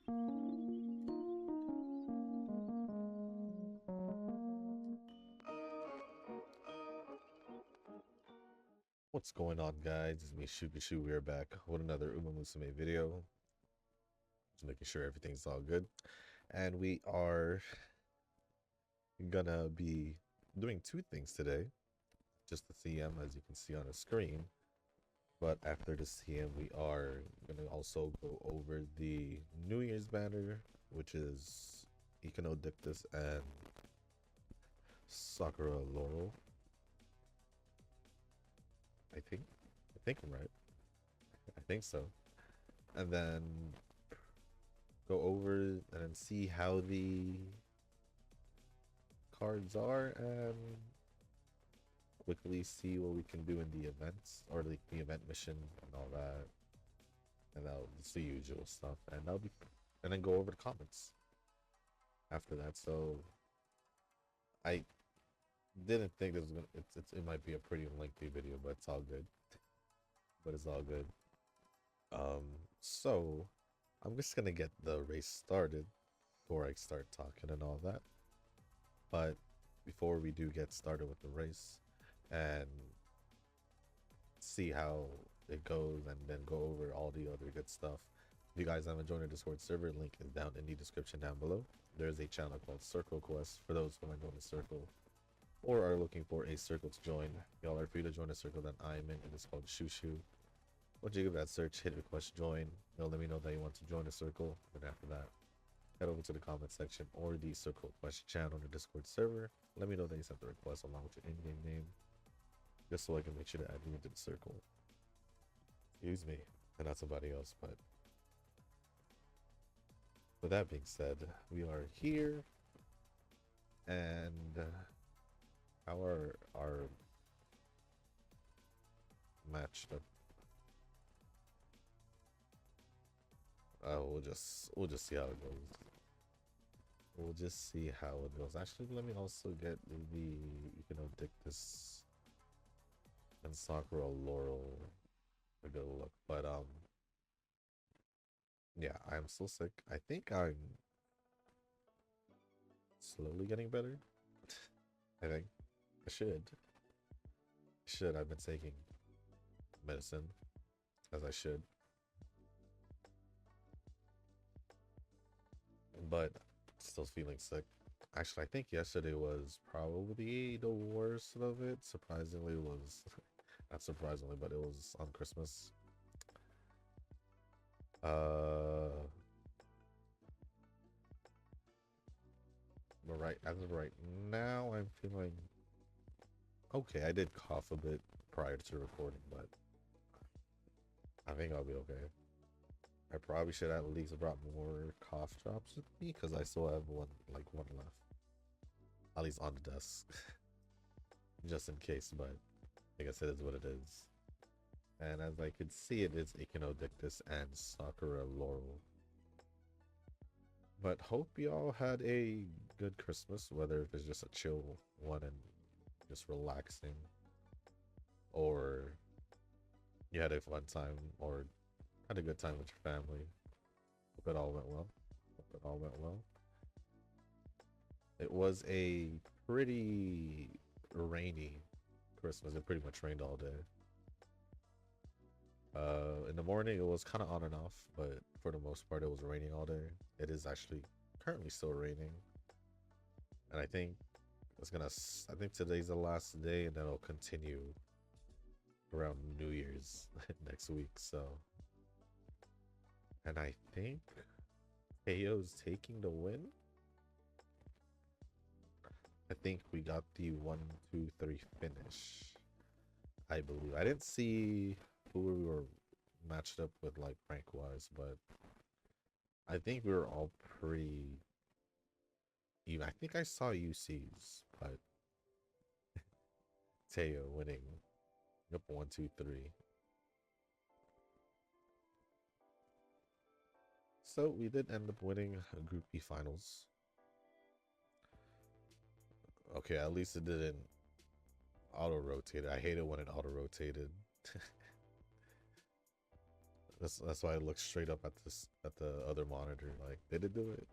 What's going on, guys? It's me, Michiyuki. We're back with another Musume video. Just making sure everything's all good. And we are gonna be doing two things today. Just the CM, as you can see on the screen. But after the CM, we are gonna also go over the New Year's banner, which is Iconodictus and Sakura Laurel. I think. I think I'm right. I think so. And then go over and then see how the cards are and quickly see what we can do in the events or like the event mission and all that. And that'll just the usual stuff. And that'll be and then go over the comments after that. So I didn't think this was gonna it might be a pretty lengthy video, but it's all good. But it's all good. Um so I'm just gonna get the race started before I start talking and all that. But before we do get started with the race and see how it goes and then go over all the other good stuff, if you guys haven't joined our Discord server, link is down in the description down below. There's a channel called Circle Quest for those who want to join the circle or are looking for a circle to join. Y'all are free to join a circle that I'm in, and it's called Shushu. Once you give that search, hit request join. They'll let me know that you want to join the circle. Then after that, head over to the comment section or the Circle Quest channel on the Discord server. Let me know that you sent the request along with your in-game name, just so I can make sure to add you into the circle. Excuse me, and not somebody else. But with that being said, we are here, and how are our matched up? We'll just see how it goes. We'll just see how it goes. Actually, let me also get the Iconodictus and Sakura Laurel a good look. But yeah, I'm still sick. I think I'm slowly getting better. I think I should. I've been taking medicine as I should. But still feeling sick. Actually, I think yesterday was probably the worst of it. Surprisingly, it was not surprisingly, but it was on Christmas. But right as of right now, I'm feeling okay. I did cough a bit prior to recording, but I think I'll be okay. I probably should at least have brought more cough drops with me because I still have one left, at least on the desk, just in case. But I guess it is what it is. And as I could see, it is Iconodictus and Sakura Laurel. But hope y'all had a good Christmas, whether if it's just a chill one and just relaxing, or you had a fun time, or had a good time with your family. Hope it all went well. Hope it all went well. It was a pretty rainy Christmas. It pretty much rained all day. In the morning it was kind of on and off, but for the most part it was raining all day. It is actually currently still raining, and I think I think today's the last day, and then it'll continue around New Year's next week. So, and I think KO's taking the win. I think we got the 1-2-3 finish. I believe. I didn't see who we were matched up with, like, rank wise, but I think we were all pretty even. I think I saw UC's, but Teo winning. Yep, 1-2-3. So we did end up winning Group B finals. Okay, at least it didn't auto rotate. I hate it when it auto rotated. That's why I looked straight up at this at the other monitor. Like, did it do it?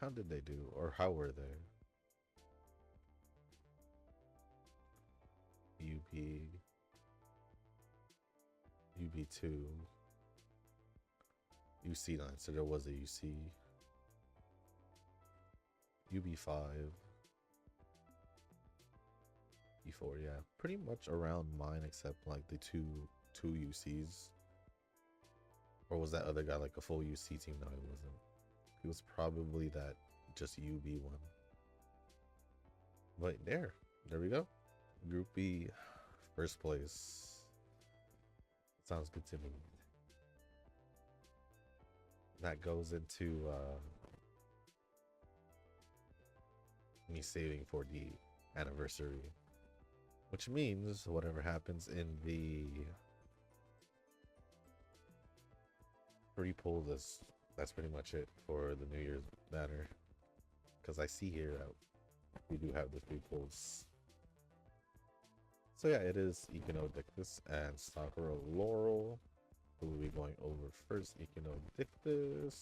How did they do? Or how were they? UB UB2 UC9. So there was a UC UB5 E4. Yeah, pretty much around mine except like the two UCs. Or was that other guy like a full UC team? No, he wasn't. He was probably that just UB one. But there we go. Group B, first place. Sounds good to me. That goes into me saving for the anniversary, which means whatever happens in the pre-poll, that's pretty much it for the New Year's banner. Because I see here that we do have the three polls. So yeah, it is Econodictus and Sakura Laurel who will be going over first. Econodictus.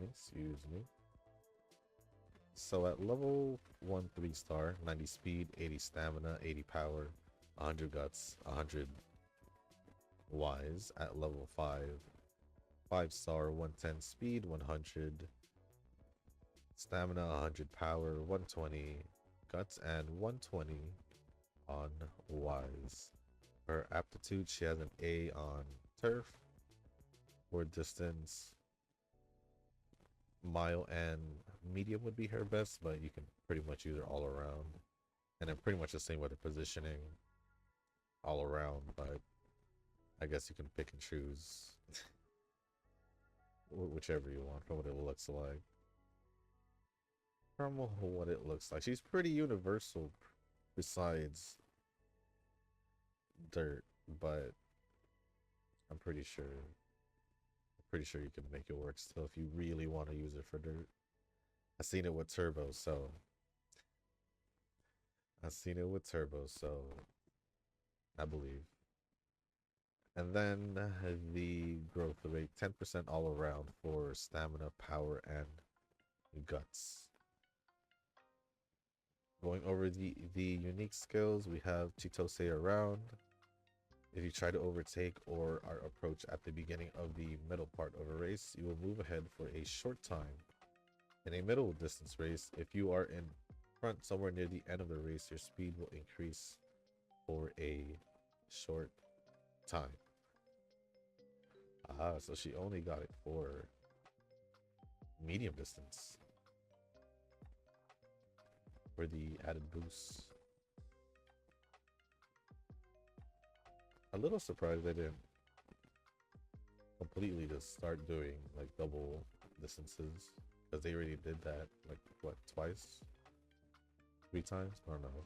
Excuse me. So at level 1 3-star, 90 speed, 80 stamina, 80 power, 100 guts, 100 wise. At level 5, 5-star, 110 speed, 100 stamina, 100 power, 120 guts, and 120 on wise. Her aptitude, she has an A on turf. For distance, mile and medium would be her best, but you can pretty much use her all around. And then pretty much the same with the positioning all around, but I guess you can pick and choose whichever you want from what it looks like. From what it looks like, she's pretty universal besides dirt, but I'm pretty sure you can make it work still if you really want to use it for dirt. I've seen it with turbo, so I believe. And then the growth rate, 10% all around for stamina, power, and guts. Going over the unique skills, we have Chitose around. If you try to overtake or are approached at the beginning of the middle part of a race, you will move ahead for a short time. In a middle distance race, if you are in front somewhere near the end of the race, your speed will increase for a short time. So she only got it for medium distance for the added boost. A little surprised they didn't completely just start doing like double distances, because they already did that like what, twice, 3 times. I don't know.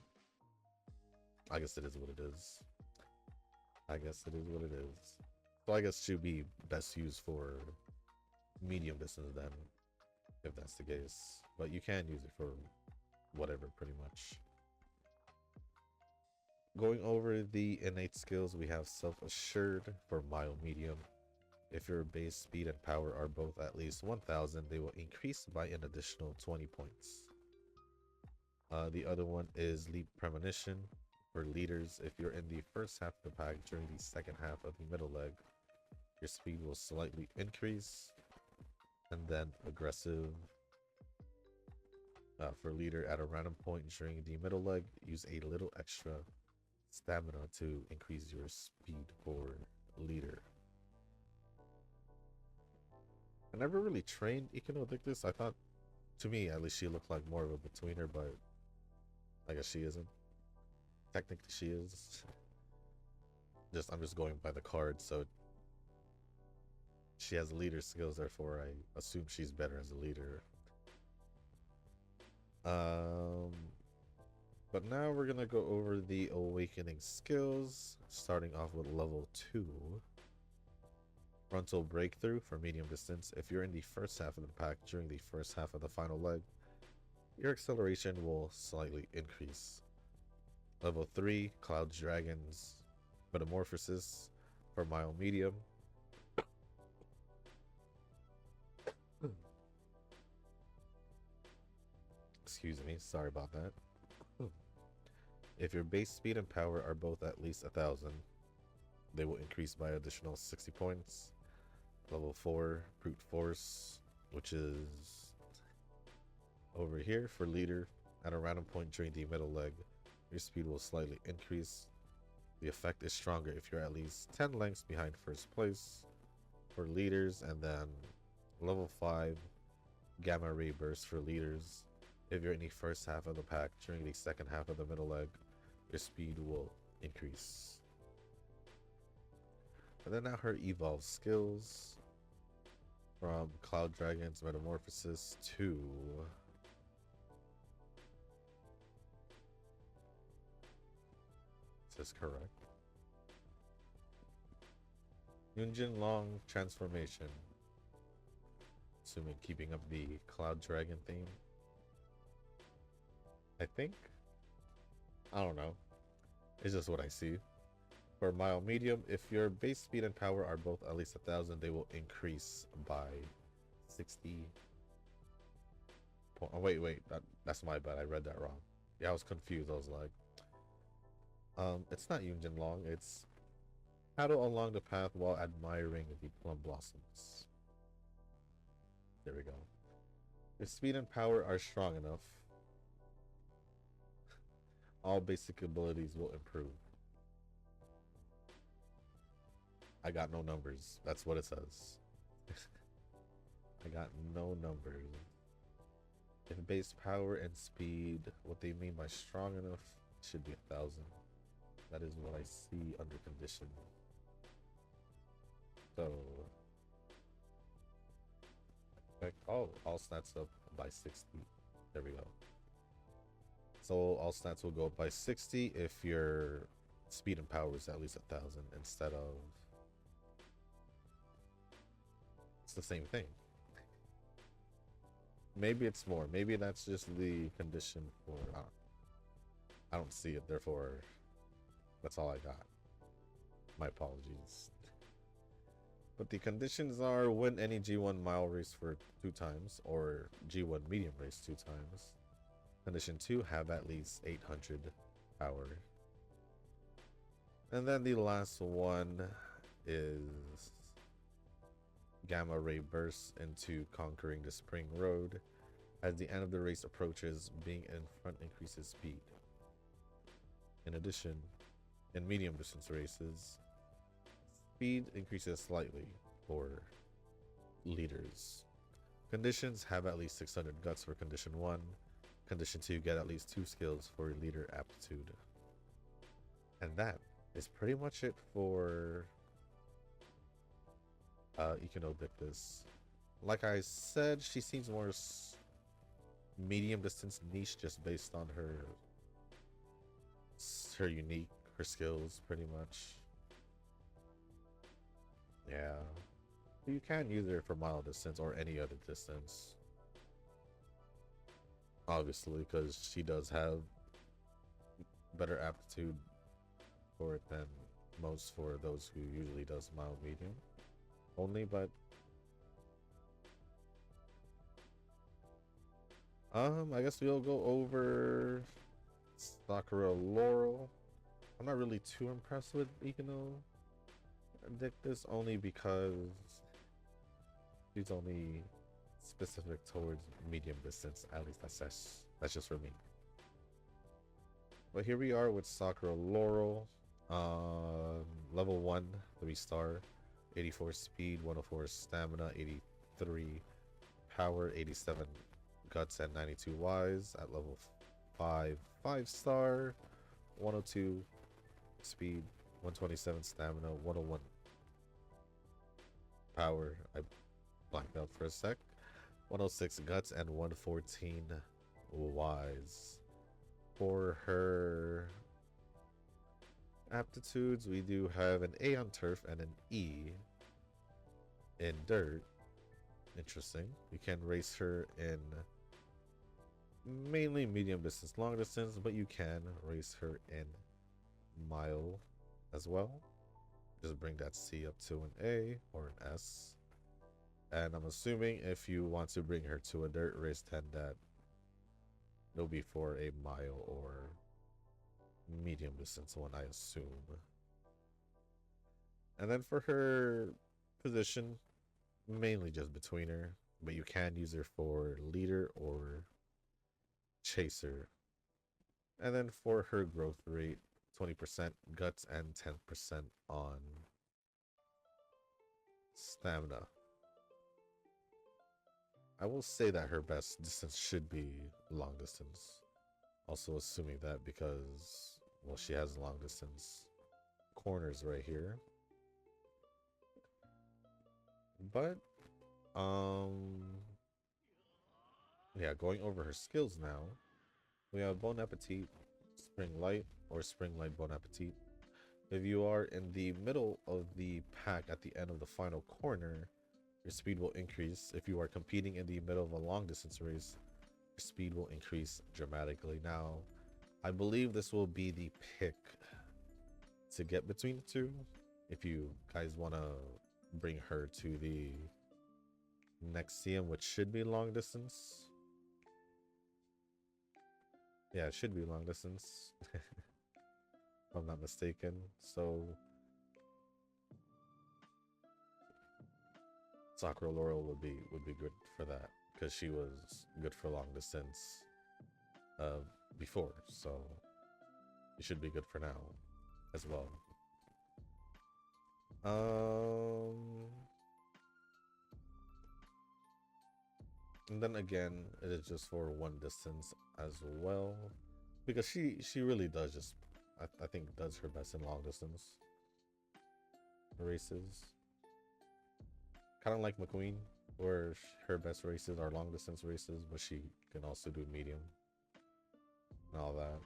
I guess it is what it is. So I guess she'll be best used for medium distance then, if that's the case. But you can use it for whatever, pretty much. Going over the innate skills, we have self-assured for mile medium. If your base speed and power are both at least 1000, they will increase by an additional 20 points. The other one is leap premonition for leaders. If you're in the first half of the pack during the second half of the middle leg, your speed will slightly increase. And then aggressive for leader at a random point during the middle leg, use a little extra stamina to increase your speed for leader. I never really trained Econodictus. I thought, to me at least, she looked like more of a betweener, but I guess she isn't. Technically she is. I'm just going by the card, so she has leader skills, therefore I assume she's better as a leader. But now we're gonna go over the awakening skills, starting off with level 2. Frontal breakthrough for medium distance. If you're in the first half of the pack during the first half of the final leg, your acceleration will slightly increase. Level 3, Cloud Dragon's Metamorphosis for mile medium. Excuse me, sorry about that. If your base speed and power are both at least 1,000, they will increase by additional 60 points. Level 4, Brute Force, which is over here for leader. At a random point during the middle leg, your speed will slightly increase. The effect is stronger if you're at least 10 lengths behind first place for leaders. And then level 5, Gamma Ray Burst for leaders. If you're in the first half of the pack during the second half of the middle leg, your speed will increase. And then now her evolve skills from Cloud Dragon's Metamorphosis to is this correct? Yunjin Long Transformation. Assuming keeping up the Cloud Dragon theme. I think. I don't know. It's just what I see. For mile medium, if your base speed and power are both at least 1,000, they will increase by 60. Oh, wait, that's my bad. I read that wrong. Yeah, I was confused. I was like, it's not Yunjin Long. It's paddle along the path while admiring the plum blossoms. There we go. Your speed and power are strong enough. All basic abilities will improve. I got no numbers. That's what it says. I got no numbers. If base power and speed, what they mean by strong enough, should be 1,000. That is what I see under condition. So, oh, all stats up by 60. There we go. So all stats will go up by 60 if your speed and power is at least 1,000 instead of. It's the same thing. Maybe it's more. Maybe that's just the condition for. I don't see it. Therefore, that's all I got. My apologies. But the conditions are win any G1 mile race for 2 times or G1 medium race 2 times. Condition 2, have at least 800 power. And then the last one is Gamma Ray Burst into conquering the Spring Road. As the end of the race approaches, being in front increases speed. In addition, in medium distance races, speed increases slightly for leaders. Conditions, have at least 600 guts for condition 1. Condition 2, get at least 2 skills for leader aptitude. And that is pretty much it for Echinodictus. Like I said, she seems more medium distance niche just based on her skills pretty much. Yeah. You can use her for mile distance or any other distance. Obviously, because she does have better aptitude for it than most for those who usually does mile medium only, but I guess we'll go over Sakura Laurel. I'm not really too impressed with Echinodictus only because she's only specific towards medium distance. At least that's just for me. But here we are with Sakura Laurel. Level 1, 3-star, 84 speed, 104 stamina, 83 power, 87 guts, and 92 wise. At level 5, 5-star, 102 speed, 127 stamina, 101 power. I blacked out for a sec. 106 guts and 114 wise. For her aptitudes, we do have an A on turf and an E in dirt. Interesting. You can race her in mainly medium distance, long distance, but you can race her in mile as well. Just bring that C up to an A or an S. And I'm assuming if you want to bring her to a dirt race, then that it'll be for a mile or medium distance one, I assume. And then for her position, mainly just betweener, but you can use her for leader or chaser. And then for her growth rate, 20% guts and 10% on stamina. I will say that her best distance should be long distance. Also assuming that because, well, she has long distance corners right here. But, yeah, going over her skills now. We have Bon Appetit, Spring Light, or Spring Light Bon Appetit. If you are in the middle of the pack at the end of the final corner, your speed will increase. If you are competing in the middle of a long distance race, your speed will increase dramatically. Now, I believe this will be the pick to get between the two. If you guys want to bring her to the next CM, which should be long distance. Yeah, it should be long distance. If I'm not mistaken. So Sakura Laurel would be good for that because she was good for long distance before, so it should be good for now as well. And then again, it is just for one distance as well, because she really does just I think does her best in long distance races. Kind of like McQueen, where her best races are long distance races, but she can also do medium and all that.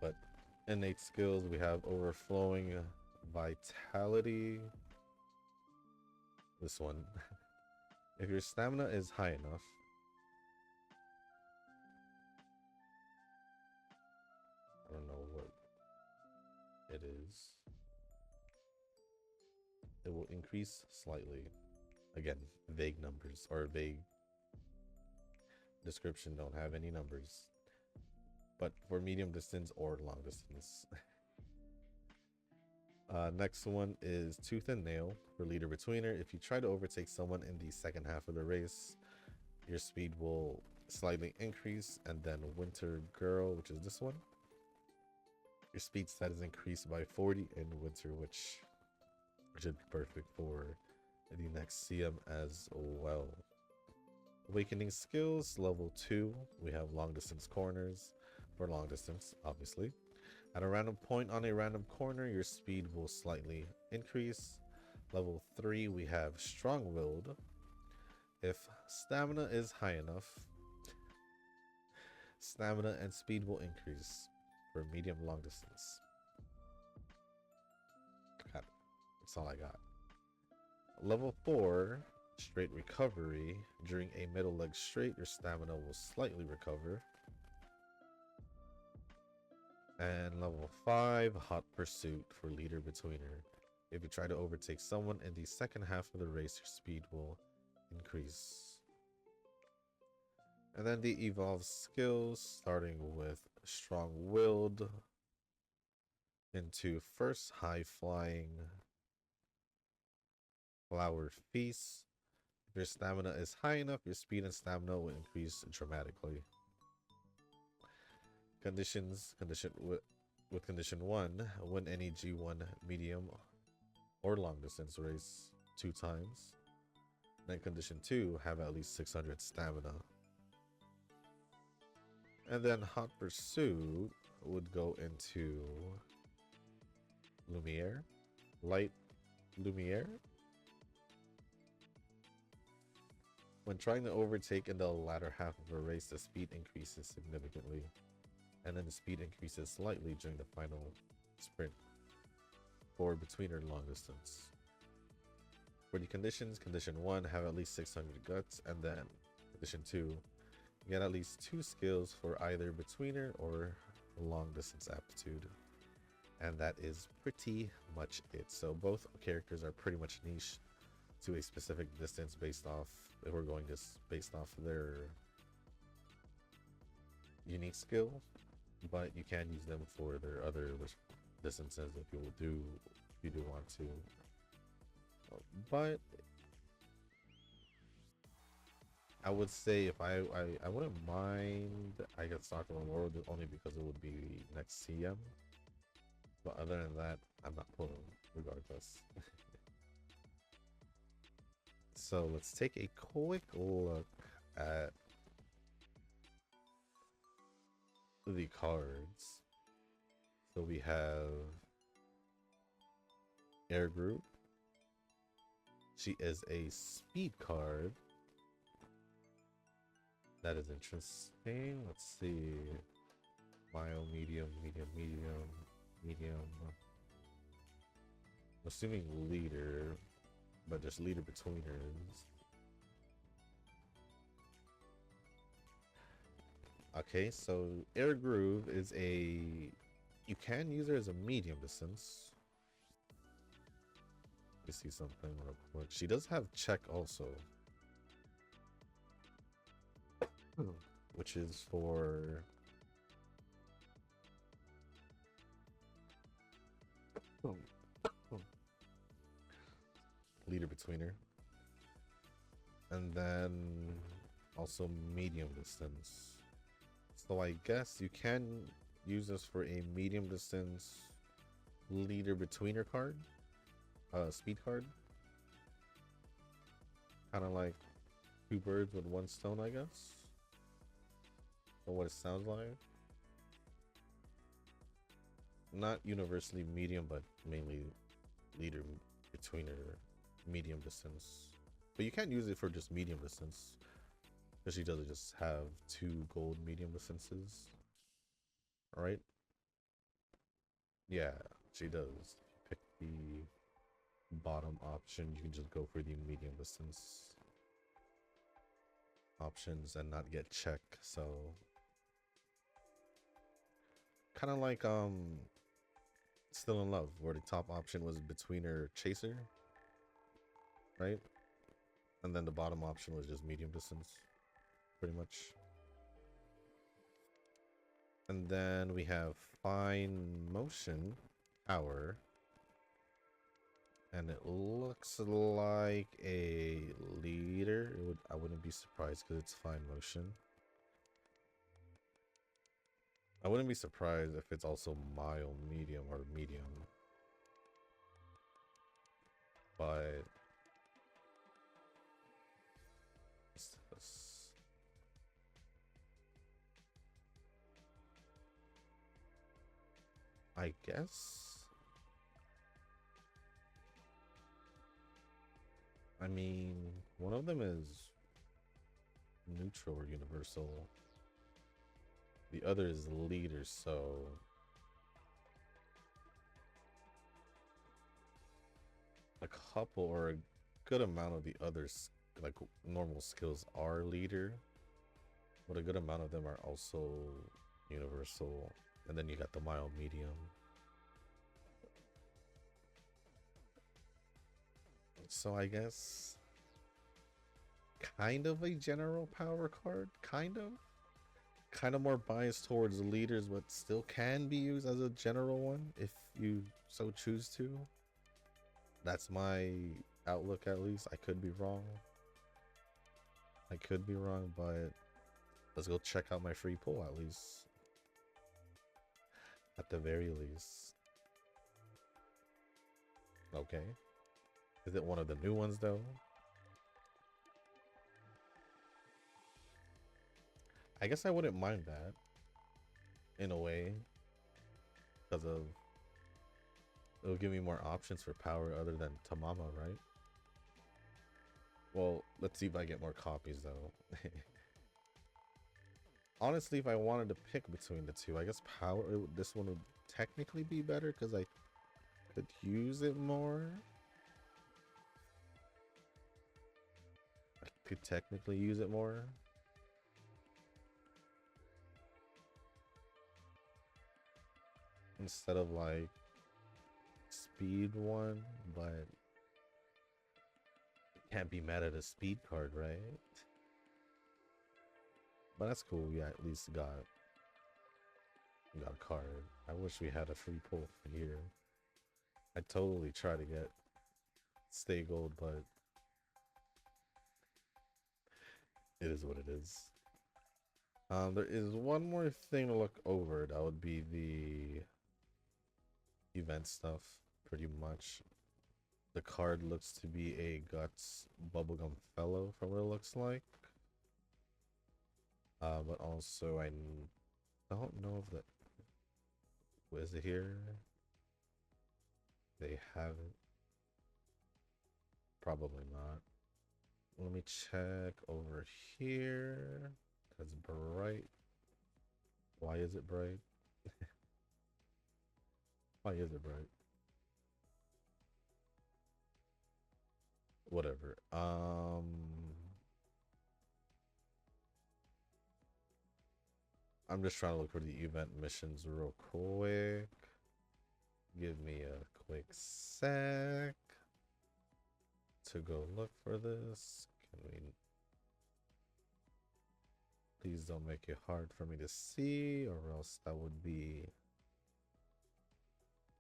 But innate skills, we have overflowing vitality. This one. If your stamina is high enough, I don't know what it is. It will increase slightly. Again, vague numbers or vague description, don't have any numbers. But for medium distance or long distance. Next one is Tooth and Nail for leader betweener. If you try to overtake someone in the second half of the race, your speed will slightly increase. And then Winter Girl, which is this one, your speed stat is increased by 40 in winter, which should be perfect for the next CM as well. Awakening skills, level 2. We have long distance corners for long distance, obviously. At a random point on a random corner, your speed will slightly increase. Level 3, we have strong-willed. If stamina is high enough, stamina and speed will increase for medium long distance. Got it. That's all I got. Level 4, straight recovery. During a middle leg straight, your stamina will slightly recover. And level 5, hot pursuit for leader betweener. If you try to overtake someone in the second half of the race, your speed will increase. And then the evolved skills, starting with strong-willed into first high-flying flower feast. If your stamina is high enough, your speed and stamina will increase dramatically. Conditions, with condition 1, win any G1 medium or long distance race 2 times. Then condition 2, have at least 600 stamina. And then hot pursuit would go into Lumiere, light Lumiere. When trying to overtake in the latter half of a race, the speed increases significantly. And then the speed increases slightly during the final sprint for betweener long distance. For the conditions, condition 1, have at least 600 guts, and then condition 2, get at least 2 skills for either betweener or long distance aptitude. And that is pretty much it. So both characters are pretty much niche to a specific distance based off, if we're going this based off their unique skill, but you can use them for their other distances if you do want to. But I would say if I wouldn't mind, I get Soccer World only because it would be next CM. But other than that, I'm not pulling regardless. So let's take a quick look at the cards. So we have Air Group. She is a speed card. That is interesting. Let's see. Mild, medium, medium, medium, medium. I'm assuming leader, but just leader betweeners. Okay, so Air Groove is a... You can use her as a medium distance. Let me see something real quick. She does have check also. Which is for... leader betweener. And then also medium distance. So I guess you can use this for a medium distance leader betweener card. Speed card. Kind of like 2 birds with 1 stone, I guess. Or what it sounds like. Not universally medium, but mainly leader betweener medium distance. But you can't use it for just medium distance, because she doesn't just have 2 gold medium distances. Alright? Yeah, she does. Pick the bottom option, you can just go for the medium distance options and not get check. So kind of like Still in Love, where the top option was betweener chaser, right? And then the bottom option was just medium distance, pretty much. And then we have Fine Motion Power. And it looks like a leader. I wouldn't be surprised because it's Fine Motion. I wouldn't be surprised if it's also mild, medium, or medium. But what's this? I guess. I mean, one of them is neutral or universal. The other is leader, so a couple or a good amount of the others, like normal skills, are leader, but a good amount of them are also universal. And then you got the mild, medium. So I guess kind of a general power card, kind of more biased towards leaders, but still can be used as a general one if you so choose to. That's my outlook, at least. I could be wrong. But let's go check out my free pull, at least. At the very least. Okay. Is it one of the new ones, though? I guess I wouldn't mind that, in a way, because of it'll give me more options for power other than Tamama, right? Well, let's see if I get more copies, though. Honestly, if I wanted to pick between the two, I guess power, this one would technically be better because I could use it more. could technically use it more. Instead of like speed one, but can't be mad at a speed card, right? But that's cool. We at least got a card. I wish we had a free pull for here. I totally try to get stay gold, but it is what it is. There is one more thing to look over. That would be the event stuff, pretty much. The card looks to be a Guts Bubblegum Fellow from what it looks like. But also I don't know if is it here? They have it. Probably not. Let me check over here. That's bright. Why is it bright? Why is it bright? Whatever. I'm just trying to look for the event missions real quick. Give me a quick sec to go look for this. Can we please don't make it hard for me to see, or else that would be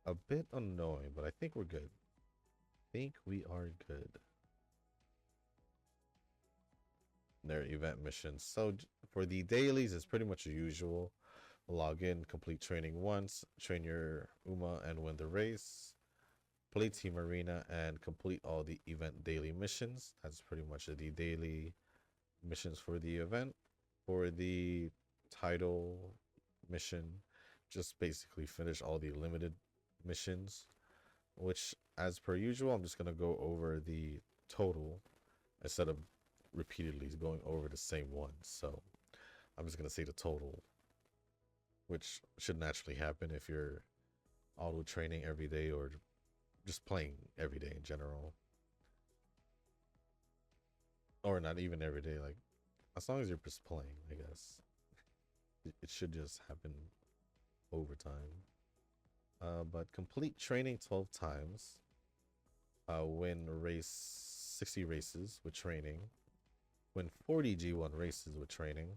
a bit annoying, but I think we're good. I think we are good. Their event missions. So for the dailies, it's pretty much the usual. Log in, complete training once, train your Uma and win the race, play Team Arena, and complete all the event daily missions. That's pretty much the daily missions for the event. For the title mission, just basically finish all the limited missions, which as per usual, I'm just going to go over the total instead of repeatedly going over the same one. So I'm just going to say the total, which should naturally happen if you're auto training every day or just playing every day in general, or not even every day, like as long as you're just playing, I guess it should just happen over time. But complete training 12 times, win race 60 races with training, win 40 G1 races with training.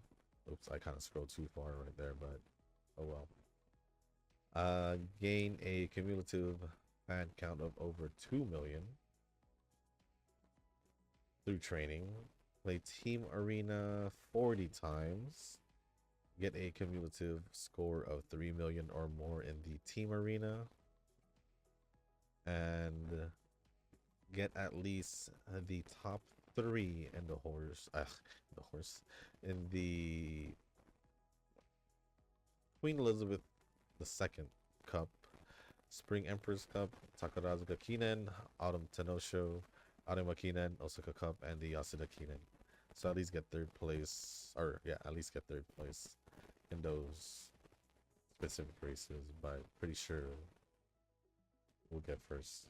Oops, I kind of scrolled too far right there, but oh well. Gain a cumulative fan count of over 2 million through training. Play Team Arena 40 times. Get a cumulative score of 3 million or more in the Team Arena. And get at least the top 3 in the in the Queen Elizabeth II Cup, Spring Empress Cup, Takarazuka Kinen, Autumn Tenosho, Arima Kinen, Osaka Cup, and the Yasuda Kinen. So at least get third place, or yeah, at least get third place in those specific races, but pretty sure we'll get first.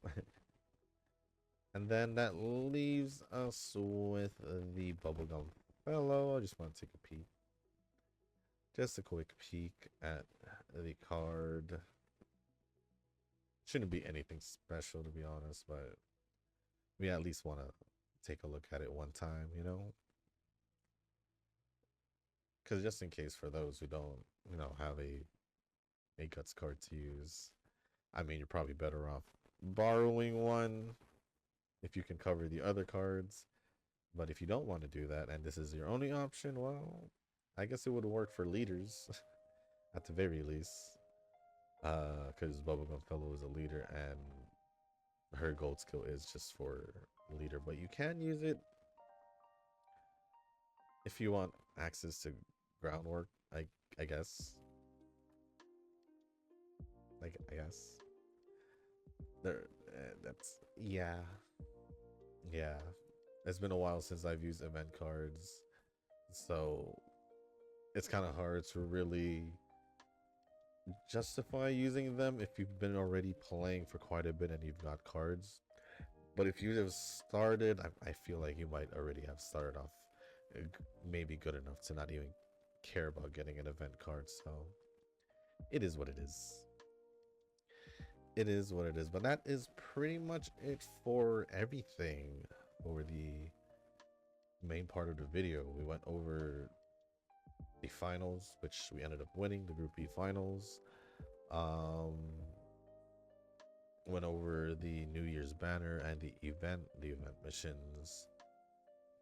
And then that leaves us with the Bubblegum Fellow. I just want to take a peek. Just a quick peek at the card. Shouldn't be anything special, to be honest, but we at least want to take a look at it one time, you know? Because just in case for those who don't, have a Guts card to use, I mean, you're probably better off borrowing one if you can cover the other cards. But if you don't want to do that and this is your only option, well, I guess it would work for leaders at the very least. Because Bubblegum Fellow is a leader and her gold skill is just for leader. But you can use it if you want access to groundwork, I guess. I guess. There, that's, yeah. Yeah. It's been a while since I've used event cards. So it's kind of hard to really justify using them if you've been already playing for quite a bit and you've got cards. But if you have started, I feel like you might already have started off maybe good enough to not even care about getting an event card. So it is what it is. It is what it is. But that is pretty much it for everything for the main part of the video. We went over the finals, which we ended up winning, the Group B finals. Um, went over the New Year's banner and the event missions,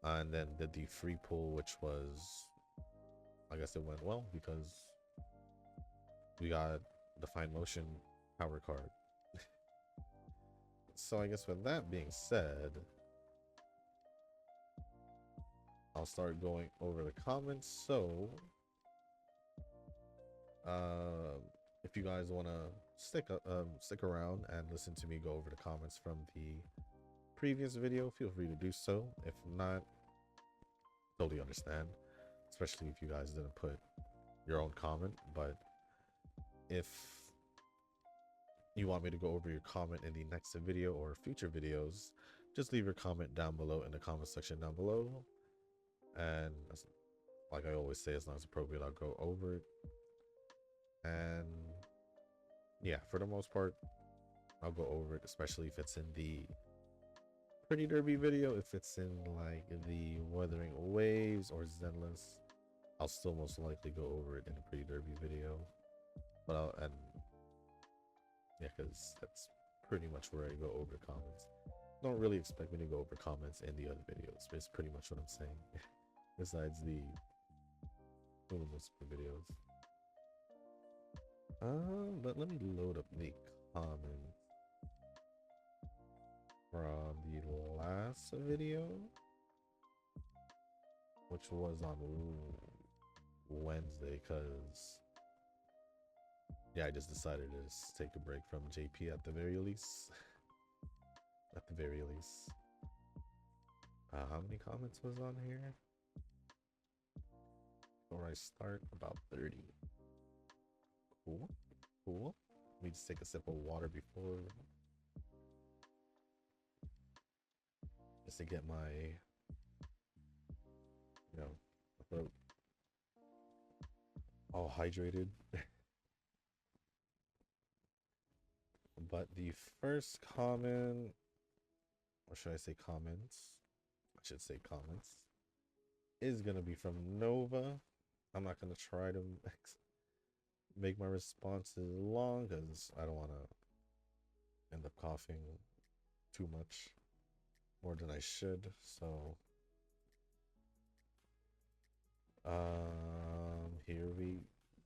and then did the free pull, which was, I guess it went well because we got the Fine Motion power card. So I guess with that being said, I'll start going over the comments. So if you guys want to stick around and listen to me go over the comments from the previous video, feel free to do so. If not, totally understand, especially if you guys didn't put your own comment. But if you want me to go over your comment in the next video or future videos, just leave your comment down below in the comment section down below, and like I always say, as long as appropriate, I'll go over it. And yeah, for the most part, I'll go over it, especially if it's in the Pretty Derby video. If it's in like the Wuthering Waves or Zenless, I'll still most likely go over it in the Pretty Derby video. But yeah, because that's pretty much where I go over comments. Don't really expect me to go over comments in the other videos, but it's pretty much what I'm saying. Besides the videos. But let me load up the comments from the last video, which was on Wednesday, because yeah, I just decided to just take a break from JP at the very least. At the very least. How many comments was on here? Before I start, about 30. Cool. Cool. Let me just take a sip of water before, just to get my, throat all hydrated. But the first comment, or should I say comments? I should say comments, is gonna be from Nova. I'm not gonna try to make my responses long because I don't want to end up coughing too much, more than I should. So here we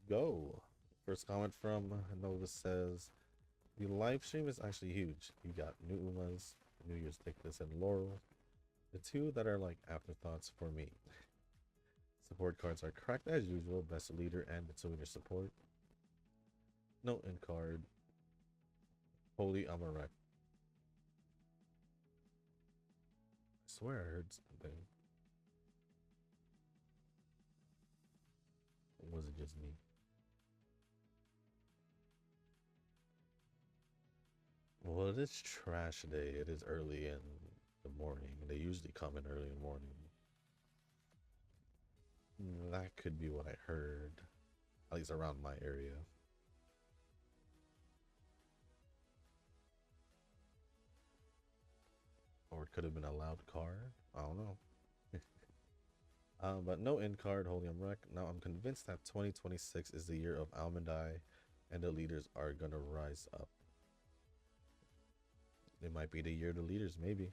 go. First comment from Nova says, the live stream is actually huge. You got New Umas, New Year's Thickness, and Laurel, the two that are like afterthoughts for me. Support cards are cracked as usual. Best leader and Mitsume support. No end card. Holy Amarek. I swear I heard something. Or was it just me? Well, it is trash day. It is early in the morning. They usually come in early in the morning. That could be what I heard, at least around my area. Or it could have been a loud car. I don't know. But no end card, Holy Wreck. Now I'm convinced that 2026 is the year of Almond Eye, and the leaders are gonna rise up. It might be the year of the leaders, maybe.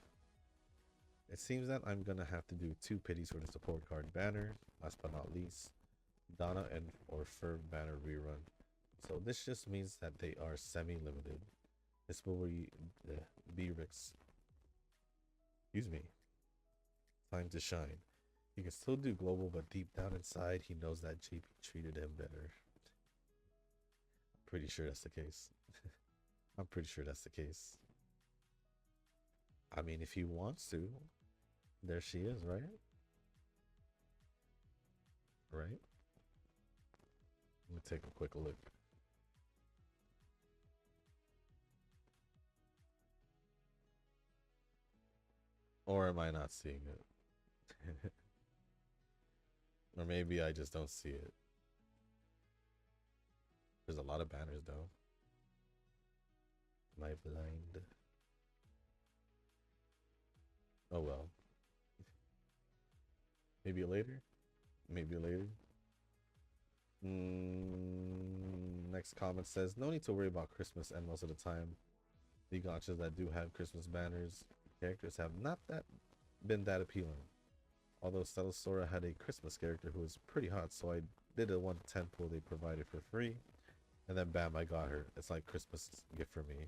It seems that I'm gonna have to do 2 pities for the support card banner. Last but not least, Donna and or Ferb banner rerun. So this just means that they are semi-limited. This will be Rick's. Excuse me. Time to shine. He can still do global, but deep down inside, he knows that JP treated him better. I'm pretty sure that's the case. I'm pretty sure that's the case. I mean, if he wants to, there she is, right? Right? Let me take a quick look. Or am I not seeing it? Or maybe I just don't see it. There's a lot of banners though. Am I blind? Oh well. Maybe later? Maybe later? Next comment says, no need to worry about Christmas, and most of the time, the gotchas that do have Christmas banners, characters have not been that appealing. Although Sora had a Christmas character who was pretty hot, so I did a 110 pull they provided for free, and then bam, I got her. It's like Christmas gift for me.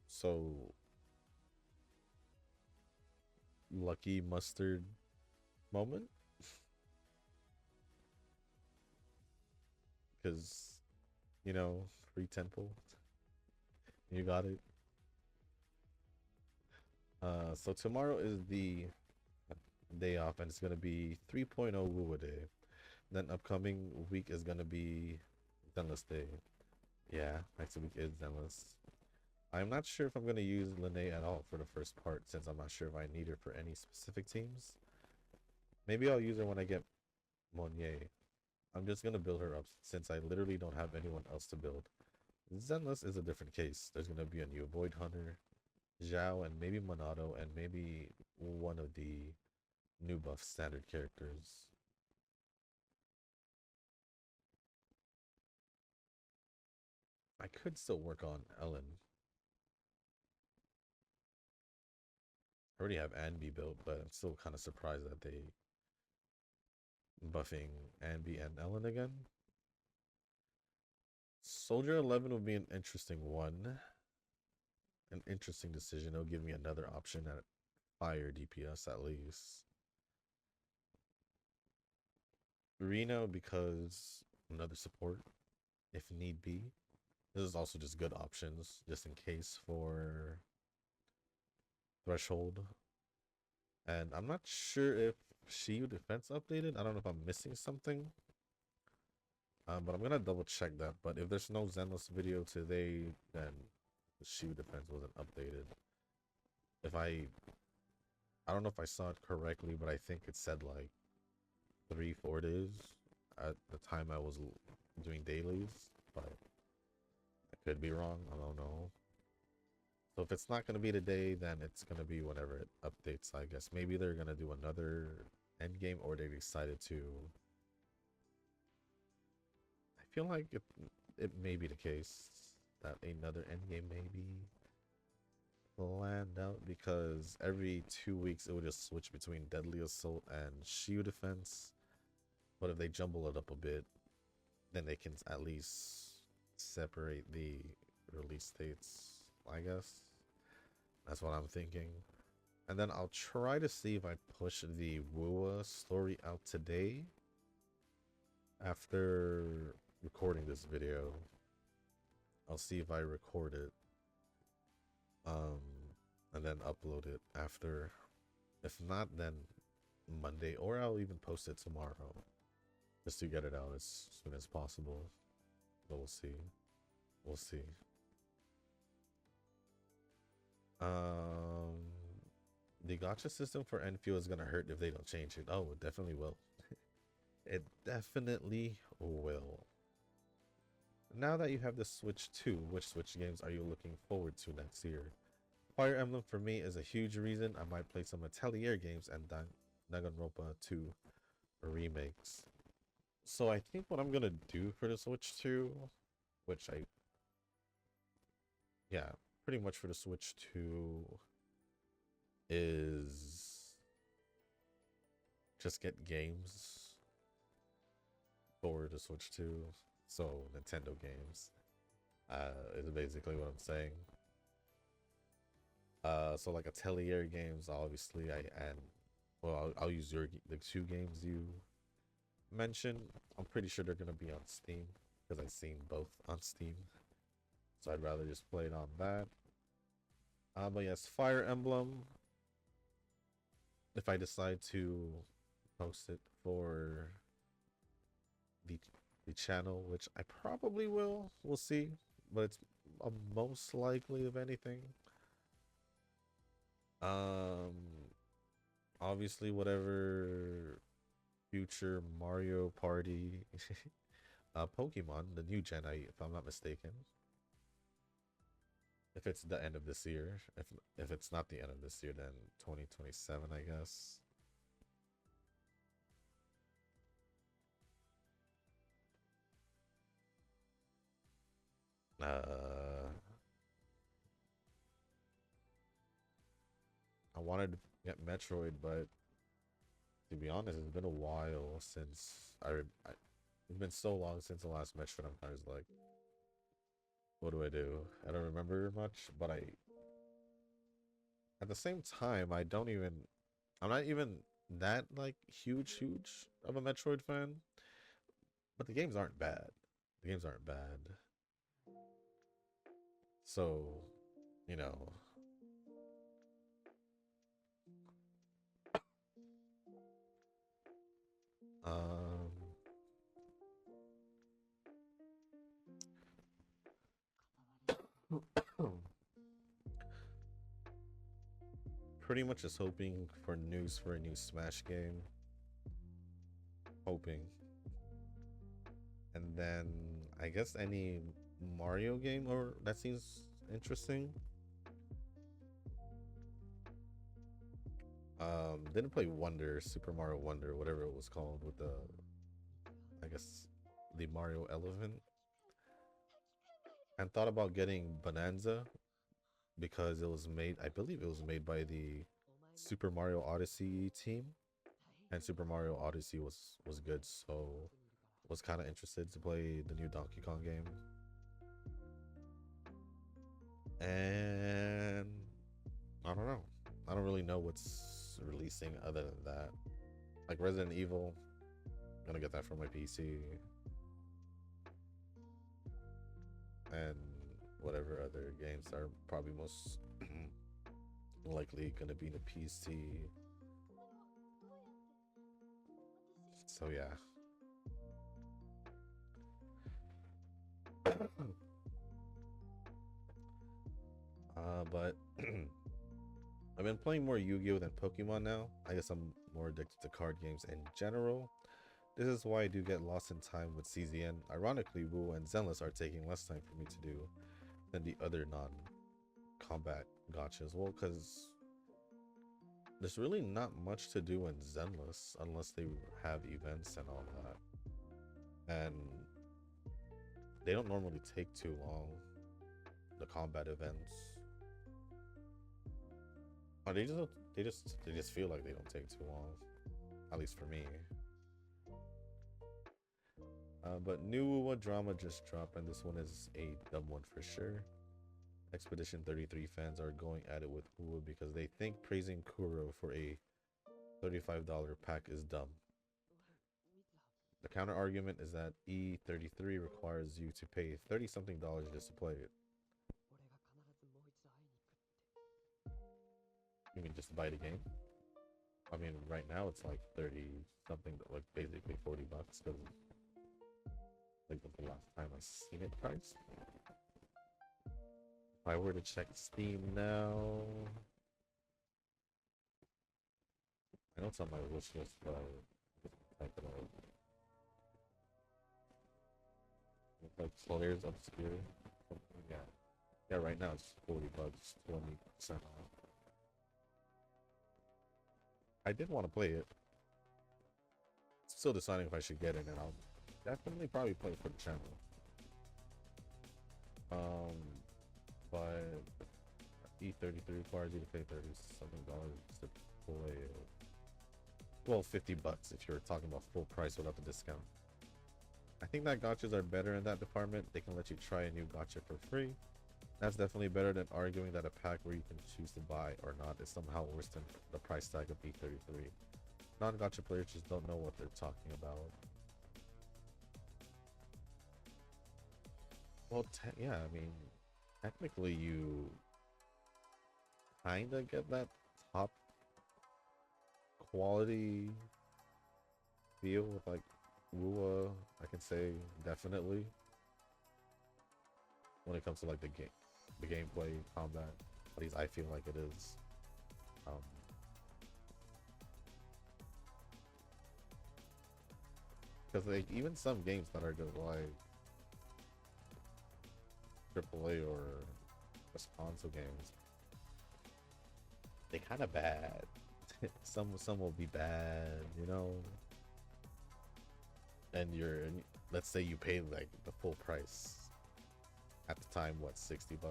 So lucky mustard moment, because you know, free temple, you got it. So tomorrow is the day off, and it's gonna be 3.0 Woo Day. Then upcoming week is gonna be Zenless Day. Yeah, next week is Zenless. I'm not sure if I'm gonna use Lene at all for the first part, since I'm not sure if I need her for any specific teams. Maybe I'll use her when I get Monier. I'm just gonna build her up since I literally don't have anyone else to build. Zenless is a different case. There's gonna be a new Void Hunter, Zhao, and maybe Monado, and maybe one of the new buff standard characters. I could still work on Ellen. I already have Anby built, but I'm still kind of surprised that they buffing Anby and Ellen again. Soldier 11 would be an interesting one. An interesting decision. It'll give me another option at fire DPS at least. Reno because another support if need be. This is also just good options just in case for Threshold. And I'm not sure if Shield defense updated. I don't know if I'm missing something. But I'm gonna double check that. But if there's no Zenless video today, then the Shield defense wasn't updated. If I don't know if I saw it correctly, but I think it said like 3-4 days at the time I was doing dailies, but I could be wrong. I don't know. So if it's not gonna be today, then it's gonna be whenever it updates. I guess maybe they're gonna do another end game, or they decided to. I feel like it may be the case that another end game may be planned out, because every 2 weeks it would just switch between Deadly Assault and Shield Defense. But if they jumble it up a bit, then they can at least separate the release dates, I guess. That's what I'm thinking. And then I'll try to see if I push the Wua story out today after recording this video. I'll see if I record it and then upload it after. If not, then Monday, or I'll even post it tomorrow just to get it out as soon as possible. But we'll see. We'll see. The gacha system for Enfield is gonna hurt if they don't change it. Oh, it definitely will. It definitely will. Now that you have the Switch 2, which Switch games are you looking forward to next year? Fire Emblem for me is a huge reason. I might play some Atelier games and Danganronpa 2 remakes. So I think what I'm gonna do for the Switch 2, which yeah, pretty much for the Switch 2 is just get games for the Switch 2. So Nintendo games is basically what I'm saying. So like Atelier games, obviously, I'll use the 2 games you mentioned. I'm pretty sure they're gonna be on Steam because I've seen both on Steam. So I'd rather just play it on that. But yes, Fire Emblem. If I decide to post it for the channel, which I probably will, we'll see. But it's most likely of anything. Um, obviously, whatever future Mario Party, Pokemon, the new gen, if I'm not mistaken. If it's the end of this year, if it's not the end of this year, then 2027, I guess. Uh, I wanted to get Metroid, but to be honest, it's been a while since I it's been so long since the last Metroid. I'm kind of like, what do I do? I don't remember much, but at the same time, I'm not even that like huge of a Metroid fan. But the games aren't bad. The games aren't bad. So, you know, um, pretty much just hoping for news for a new Smash game. Hoping. And then I guess any Mario game or that seems interesting. Didn't play Wonder, Super Mario Wonder, whatever it was called, with the I guess the Mario Elephant. And thought about getting Bonanza because it was made, I believe it was made by the Super Mario Odyssey team, and Super Mario Odyssey was good, so was kind of interested to play the new Donkey Kong game. And I don't know. I don't really know what's releasing other than that. Like Resident Evil, I'm gonna get that for my PC, and whatever other games are probably most likely gonna be the PC. So yeah. But I've been playing more Yu-Gi-Oh than Pokemon now. I guess I'm more addicted to card games in general. This is why I do get lost in time with CZN. Ironically, Wu and Zenless are taking less time for me to do than the other non-combat gotchas. Well, because there's really not much to do in Zenless unless they have events and all that. And they don't normally take too long, the combat events. Or they just feel like they don't take too long. At least for me. But new Wuwa drama just dropped, and this one is a dumb one for sure. Expedition 33 fans are going at it with Wuwa because they think praising Kuro for a $35 pack is dumb. The counter argument is that E33 requires you to pay 30 something dollars just to play it. You mean just to buy the game? I mean, right now it's like 30 something, like basically 40 bucks because like the last time I seen it priced. If I were to check Steam now, I know it's on my wish list, but I type it out. It's like Players Obscure. Yeah. Yeah, right now it's 40 bucks, 20% off. I did want to play it. Still deciding if I should get it, and I'll definitely probably play it for the channel. Um, but E33 requires you to pay 30 something dollars to play it. Well, 50 bucks if you're talking about full price without the discount. I think that gotchas are better in that department. They can let you try a new gotcha for free. That's definitely better than arguing that a pack where you can choose to buy or not is somehow worse than the price tag of E33. Non-gotcha players just don't know what they're talking about. Well, yeah, I mean, technically you kinda get that top quality feel with like Rua, I can say definitely. When it comes to like the gameplay, combat, at least I feel like it is. Um, because like even some games that are just like AAA or just console games, they kind of bad. Some will be bad, you know. And let's say you paid like the full price at the time, what, $60? It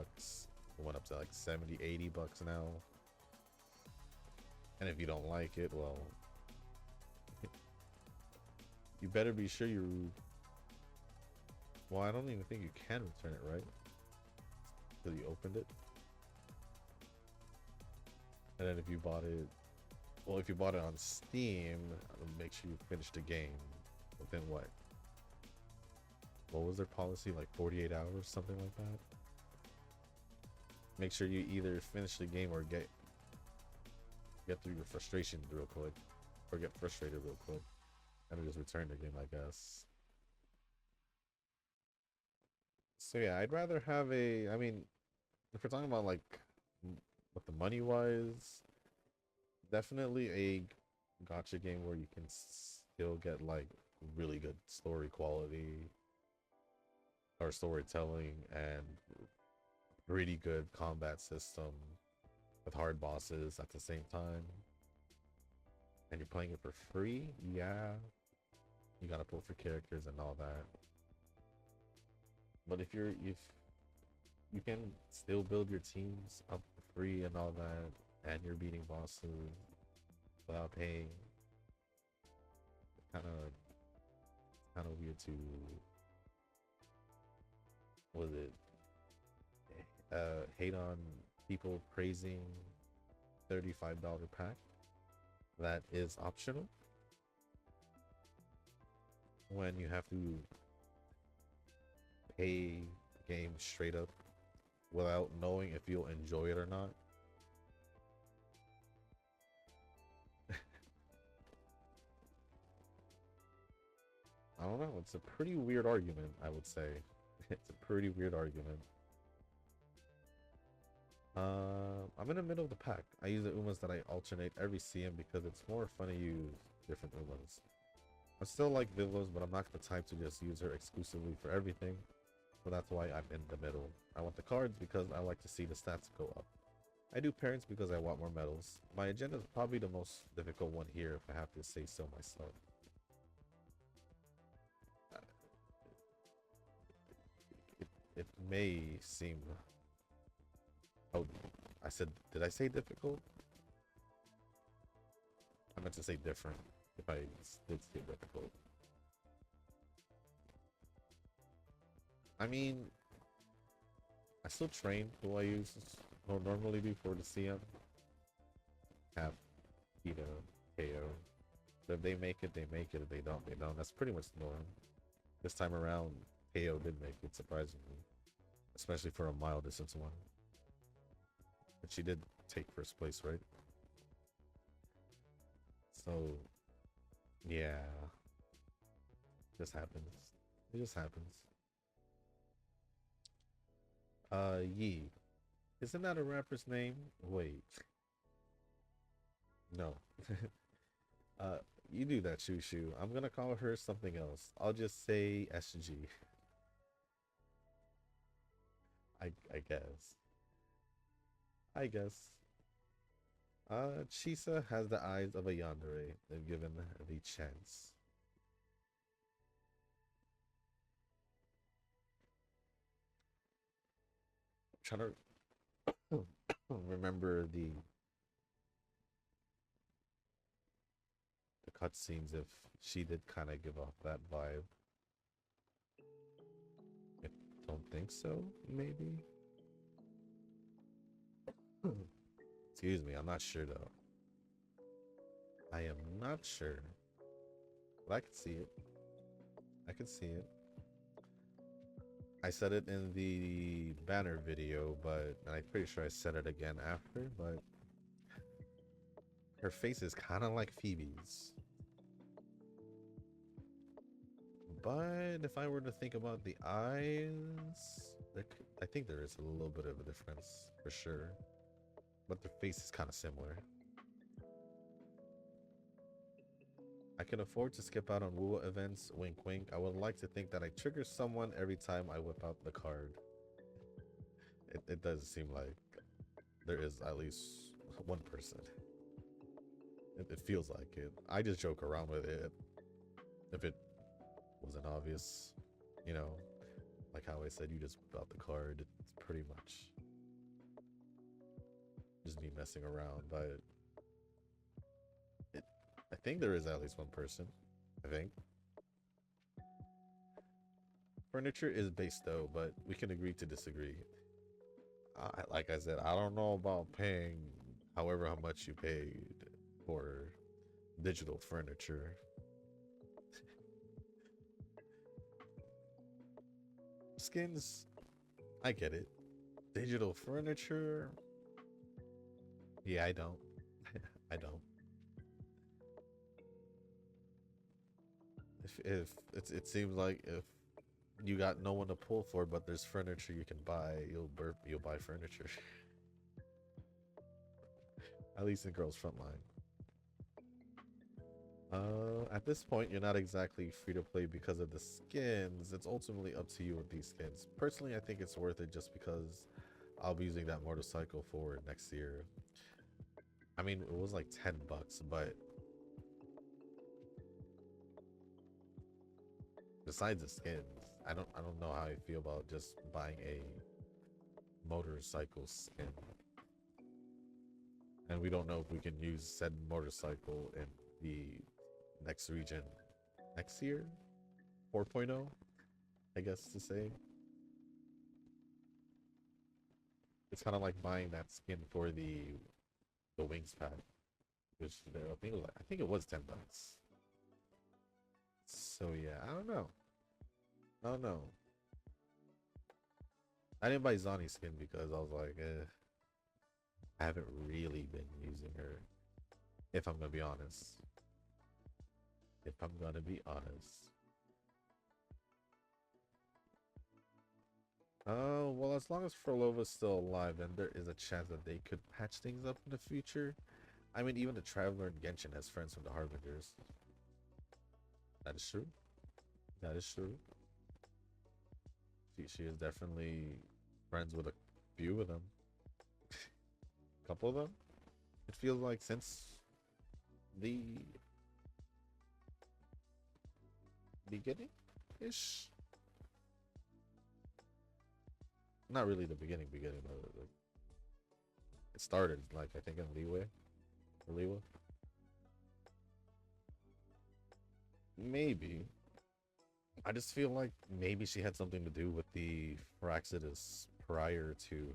went up to like 70, $80 now. And if you don't like it, well, you better be sure you. Well, I don't even think you can return it, right? Because you opened it. And then if you bought it, well, if you bought it on Steam, make sure you finish the game within what was their policy? Like 48 hours, something like that. Make sure you either finish the game or get through your frustration real quick, or get frustrated real quick, and then just return the game, I guess. So yeah, I'd rather have a. I mean, if we're talking about like with the money wise, definitely a gotcha game where you can still get like really good story quality or storytelling and really good combat system with hard bosses at the same time, and you're playing it for free. Yeah, you gotta pull for characters and all that, but if you can still build your teams up for free and all that, and you're beating bosses without paying, kind of weird to, was it hate on people praising $35 pack that is optional when you have to pay the game straight up without knowing if you'll enjoy it or not. I don't know, it's a pretty weird argument, I would say. It's a pretty weird argument. I'm in the middle of the pack. I use the Umas that I alternate every CM because it's more fun to use different Umas. I still like Vivlos, but I'm not the type to just use her exclusively for everything. So that's why I'm in the middle. I want the cards because I like to see the stats go up. I do parents because I want more medals. My agenda is probably the most difficult one here if I have to say so myself. It may seem... Oh, I said, did I say difficult? I meant to say different if I did say difficult. I mean, I still train who I use or normally do for the CM. Have Keto, KO. So if they make it, they make it. If they don't, they don't. That's pretty much the norm. This time around, KO did make it, surprisingly. Especially for a mile distance one. But she did take first place, right? So, yeah. Just happens. It just happens. Yee. Isn't that a rapper's name? Wait. No. uh, you do that, Shoo Shoo. I'm gonna call her something else. I'll just say SG. I guess. I guess. Chisa has the eyes of a yandere if given the chance. I'm trying to remember the cutscenes if she did kind of give off that vibe. I don't think so, maybe. Excuse me, I'm not sure though. I am not sure. But I can see it. I can see it. I said it in the banner video, but I'm pretty sure I said it again after, but her face is kind of like Phoebe's. But if I were to think about the eyes, I think there is a little bit of a difference for sure. But their face is kind of similar. I can afford to skip out on woo events. Wink, wink. I would like to think that I trigger someone every time I whip out the card. It does seem like there is at least one person. It feels like it. I just joke around with it. If it wasn't obvious, you know, like how I said, you just whip out the card. It's pretty much just me messing around, but I think there is at least one person. I think. Furniture is base though, but we can agree to disagree. Like I said, I don't know about paying however how much you paid for digital furniture. Skins, I get it. Digital furniture, yeah, I don't. I don't. If it seems like if you got no one to pull for, but there's furniture you can buy, you'll buy furniture. At least in Girls Frontline. At this point, you're not exactly free to play because of the skins. It's ultimately up to you with these skins. Personally, I think it's worth it just because I'll be using that motorcycle for next year. I mean, it was like $10, but besides the skins, I don't know how I feel about just buying a motorcycle skin. And we don't know if we can use said motorcycle in the next region next year, 4.0, I guess to say. It's kind of like buying that skin for the wings pack, which I think it was $10. So yeah, I don't know. I don't know. I didn't buy Zani skin because I was like, I haven't really been using her. If I'm gonna be honest. If I'm gonna be honest. Oh, well, as long as Frolova's still alive, then there is a chance that they could patch things up in the future. I mean, even the Traveler in Genshin has friends from the Harbingers. That is true. That is true. She is definitely friends with a few of them. A couple of them. It feels like since the beginning-ish. Not really the beginning, but like, it started like I think in Liwa. Maybe. I just feel like maybe she had something to do with the Firaxidus prior to,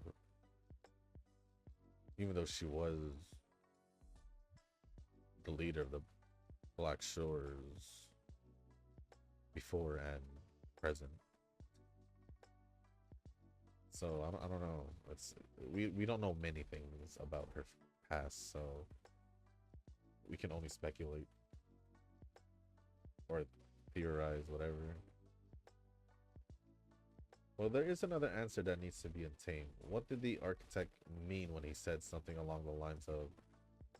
even though she was the leader of the Black Shores before and present. So I don't know. We don't know many things about her past, so we can only speculate or theorize, whatever. Well, there is another answer that needs to be obtained. What did the architect mean when he said something along the lines of,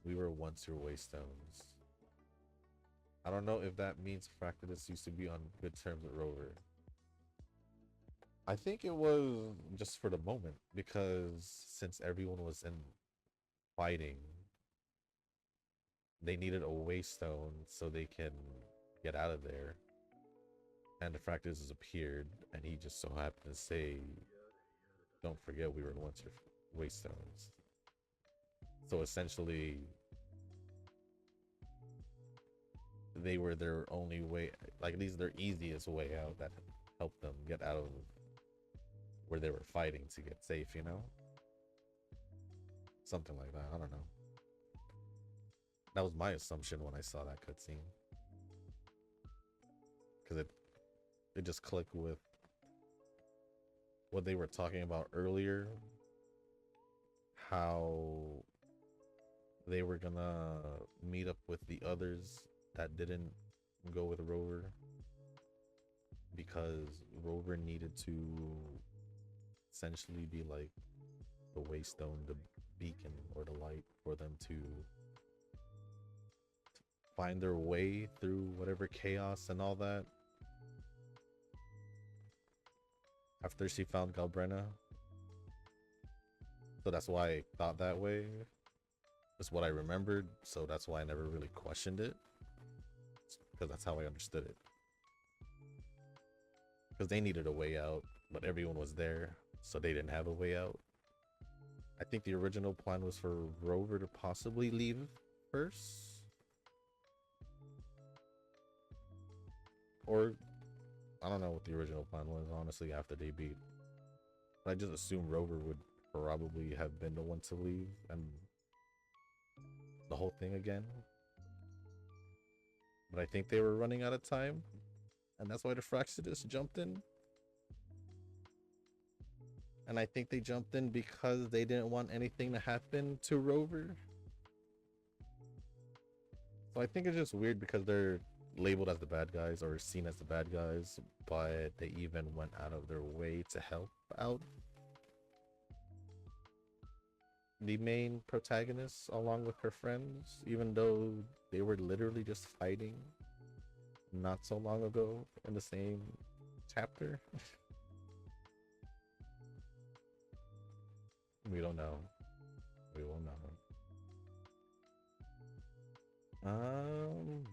"We were once your waystones"? I don't know if that means Fractidus used to be on good terms with Rover. I think it was just for the moment, because since everyone was in fighting, they needed a waystone so they can get out of there. And the Fractidus has appeared, and he just so happened to say, "Don't forget we were once your waystones." So essentially, they were their only way, like at least their easiest way out, that helped them get out of where they were fighting to get safe, you know? Something like that. I don't know. That was my assumption when I saw that cutscene. Because it just clicked with what they were talking about earlier. How they were gonna meet up with the others that didn't go with Rover. Because Rover needed to essentially be like the waystone, the beacon, or the light for them to find their way through whatever chaos and all that after she found Galbrena. So that's why I thought that way. That's what I remembered, so that's why I never really questioned it. Because that's how I understood it. Because they needed a way out, but everyone was there, so they didn't have a way out. I think the original plan was for Rover to possibly leave first. Or, I don't know what the original plan was, honestly, after they beat. But I just assumed Rover would probably have been the one to leave and the whole thing again. But I think they were running out of time, and that's why the Fraxidus jumped in. And I think they jumped in because they didn't want anything to happen to Rover. So I think it's just weird because they're labeled as the bad guys or seen as the bad guys, but they even went out of their way to help out the main protagonist along with her friends, even though they were literally just fighting not so long ago in the same chapter. We don't know. We will know.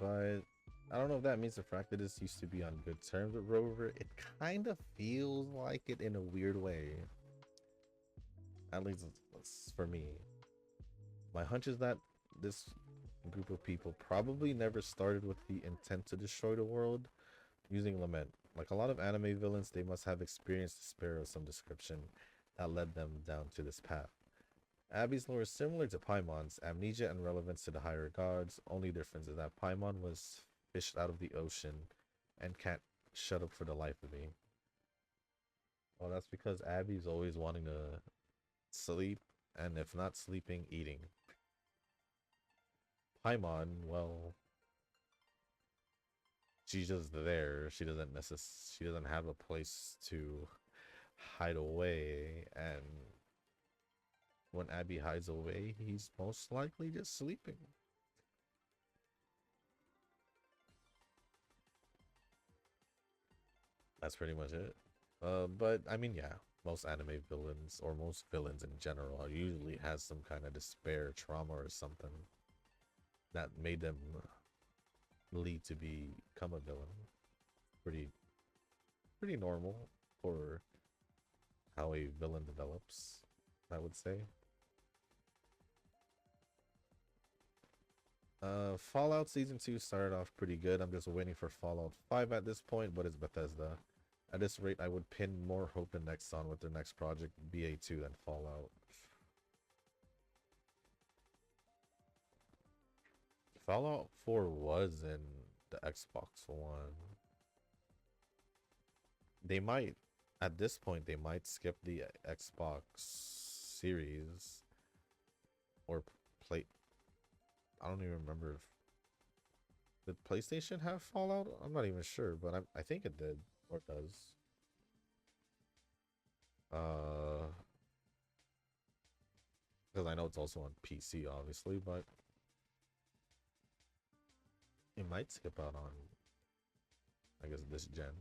But I don't know if that means the fact that this used to be on good terms with Rover. It kind of feels like it in a weird way. At least it's for me. My hunch is that this group of people probably never started with the intent to destroy the world using lament. Like a lot of anime villains, they must have experienced despair of some description that led them down to this path. Abby's lore is similar to Paimon's, amnesia and relevance to the higher gods. Only difference is that Paimon was fished out of the ocean and can't shut up for the life of me. Well, that's because Abby's always wanting to sleep, and if not sleeping, eating. Paimon, well, she's just there. She doesn't have a place to hide away, and when Abby hides away, he's most likely just sleeping. That's pretty much it. But I mean, yeah, most anime villains or most villains in general usually has some kind of despair, trauma, or something that made them lead to become a villain. Pretty, pretty normal for how a villain develops, I would say. Fallout Season 2 started off pretty good. I'm just waiting for Fallout 5 at this point, but it's Bethesda. At this rate, I would pin more hope in Nexon with their next project, BA2, than Fallout. Fallout 4 was in the Xbox One. They might, at this point, they might skip the Xbox Series or play. I don't even remember if did PlayStation have Fallout? I'm not even sure, but I think it did or does. Because I know it's also on PC, obviously, but it might skip out on, I guess, this gen.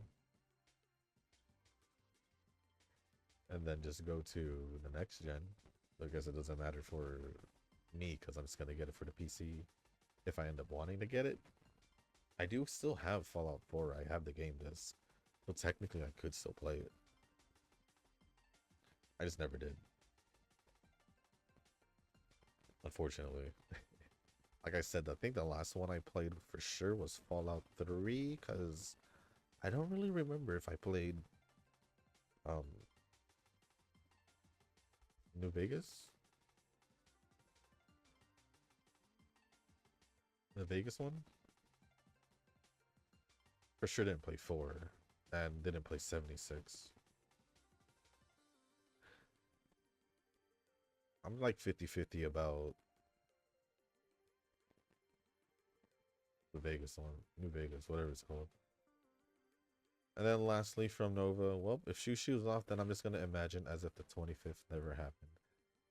And then just go to the next gen. I guess it doesn't matter for me because I'm just going to get it for the PC if I end up wanting to get it. I do still have Fallout 4. I have the game disc. So technically I could still play it. I just never did. Unfortunately. Like I said, I think the last one I played for sure was Fallout 3 because I don't really remember if I played New Vegas? The Vegas one? For sure didn't play 4 and didn't play 76. I'm like 50-50 about the Vegas one. New Vegas, whatever it's called. And then lastly from Nova, well, if Shushu's off, then I'm just going to imagine as if the 25th never happened.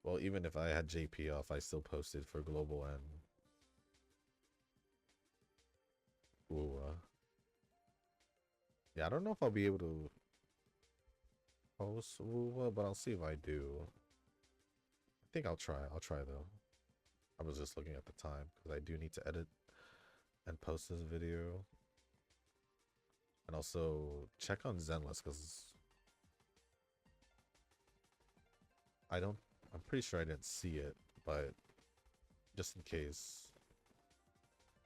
Well, even if I had JP off, I still posted for Global N. Yeah, I don't know if I'll be able to post Wuwa, but I'll see if I do. I think I'll try. I'll try though. I was just looking at the time because I do need to edit and post this video. And also check on Zenless because I'm pretty sure I didn't see it, but just in case.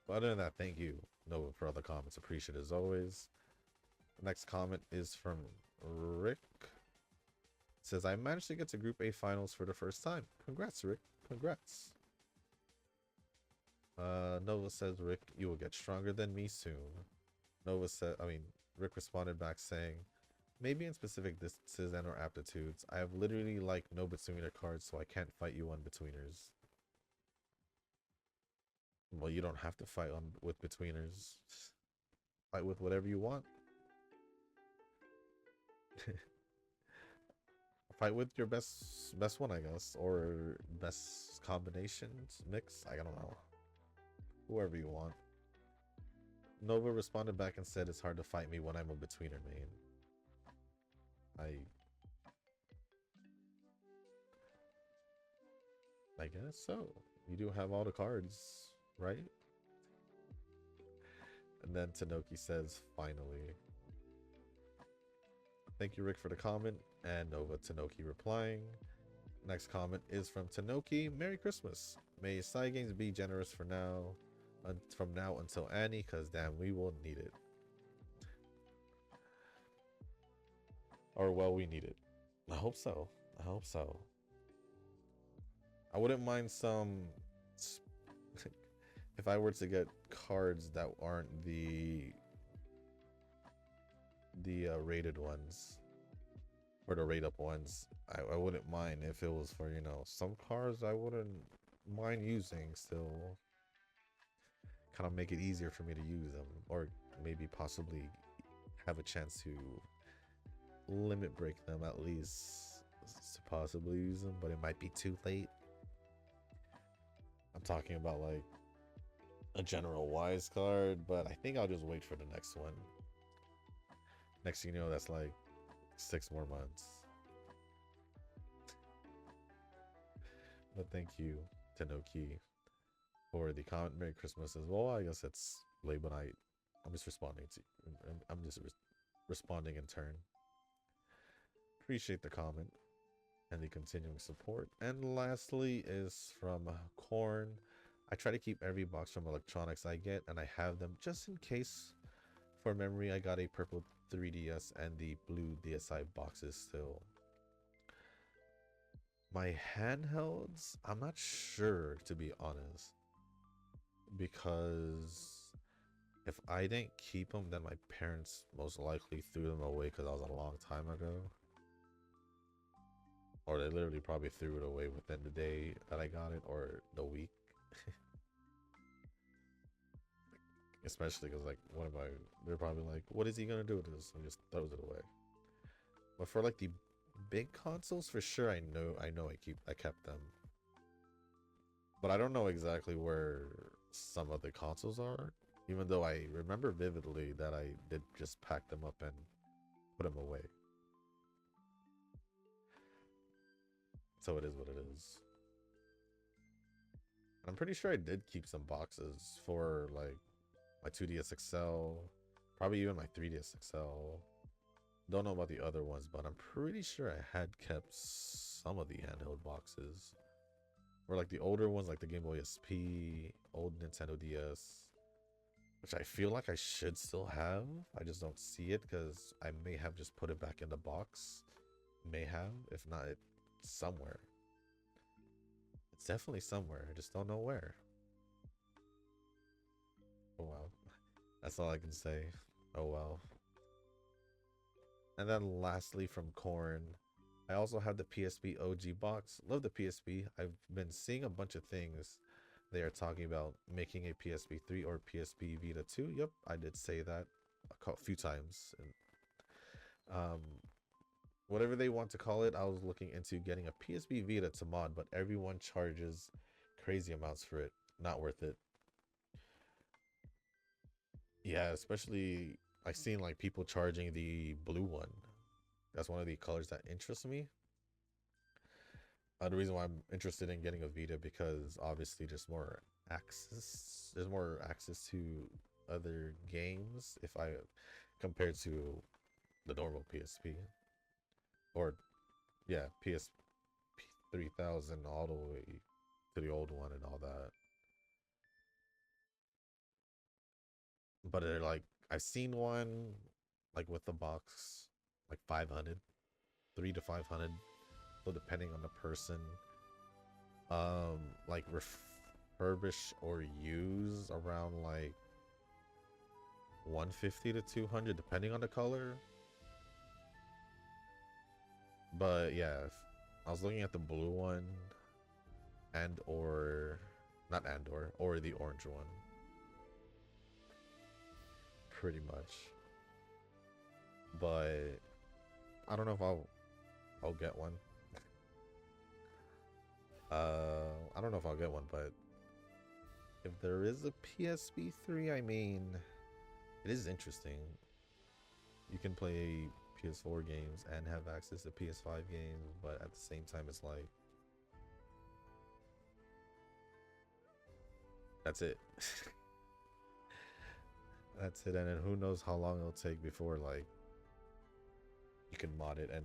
But other than that, thank you, Nova, for all the comments. Appreciate it as always. The next comment is from Rick. It says, I managed to get to Group A finals for the first time. Congrats, Rick. Congrats. Nova says, Rick, you will get stronger than me soon. Rick responded back saying, maybe in specific distances and or aptitudes. I have literally like no betweener cards, so I can't fight you on betweeners. Well, you don't have to fight on with betweeners. Fight with whatever you want. Fight with your best one, I guess, or best combinations mix. I don't know. Whoever you want. Nova responded back and said it's hard to fight me when I'm a betweener main. I guess so. You do have all the cards, right? And then Tanoki says, finally. Thank you, Rick, for the comment. And Nova Tanoki replying. Next comment is from Tanoki. Merry Christmas. May side games be generous for now. From now until Annie, because damn, we will need it. Or, well, we need it. I hope so. I hope so. I wouldn't mind some... if I were to get cards that aren't the rated ones. Or the rate up ones. I wouldn't mind if it was for, you know, some cards I wouldn't mind using still. Kind of make it easier for me to use them. Or maybe possibly have a chance to limit break them at least to possibly use them, but it might be too late. I'm talking about like a general wise card, but I think I'll just wait for the next one. Next thing you know, that's like 6 more months. But thank you, Tanoki, for the comment. Merry Christmas as well. I guess it's label night. I'm just responding to you. I'm just responding in turn. Appreciate the comment and the continuing support. And lastly is from Korn. I try to keep every box from electronics I get, and I have them just in case. For memory, I got a purple 3DS and the blue DSi boxes still. My handhelds, I'm not sure, to be honest, because if I didn't keep them, then my parents most likely threw them away because that was a long time ago. Or they literally probably threw it away within the day that I got it, or the week. Especially because, like, they're probably like, what is he gonna do with this? And just throws it away. But for like the big consoles, for sure, I kept them. But I don't know exactly where some of the consoles are, even though I remember vividly that I did just pack them up and put them away. So it is what it is. I'm pretty sure I did keep some boxes for like my 2DS XL, probably even my 3DS XL. Don't know about the other ones, but I'm pretty sure I had kept some of the handheld boxes. Or like the older ones, like the Game Boy SP, old Nintendo DS, which I feel like I should still have. I just don't see it because I may have just put it back in the box. May have, if not, it's somewhere. It's definitely somewhere. I just don't know where. Oh well. That's all I can say. Oh well. And then lastly from Korn, I also have the PSP OG box. Love the PSP. I've been seeing a bunch of things. They are talking about making a PSP 3 or PSP Vita 2. Yep, I did say that a few times. And, whatever they want to call it, I was looking into getting a PSP Vita to mod, but everyone charges crazy amounts for it. Not worth it. Yeah, especially I've seen like people charging the blue one. That's one of the colors that interests me. The reason why I'm interested in getting a Vita because obviously there's more access. There's more access to other games if I compared to the normal PSP or yeah PSP 3000 all the way to the old one and all that. But they're like I've seen one like with the box like 500, 3 to 500. So depending on the person, like refurbish or use around like 150 to 200 depending on the color. But yeah, I was looking at the blue one and or not and or the orange one. Pretty much. But I don't know if I'll get one. I don't know if I'll get one, but if there is a PSP 3, I mean, it is interesting. You can play PS4 games and have access to PS5 games, but at the same time, it's like that's it. That's it, and then who knows how long it'll take before like you can mod it. And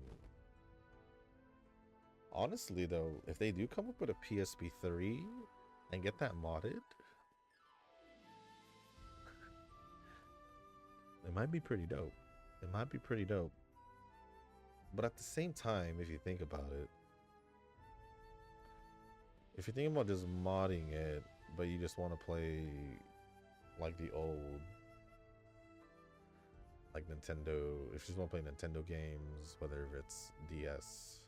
honestly, though, if they do come up with a PSP 3 and get that modded, it might be pretty dope. It might be pretty dope. But at the same time, if you think about it, if you're thinking about just modding it, but you just want to play like the old, like Nintendo, if you just want to play Nintendo games, whether it's DS,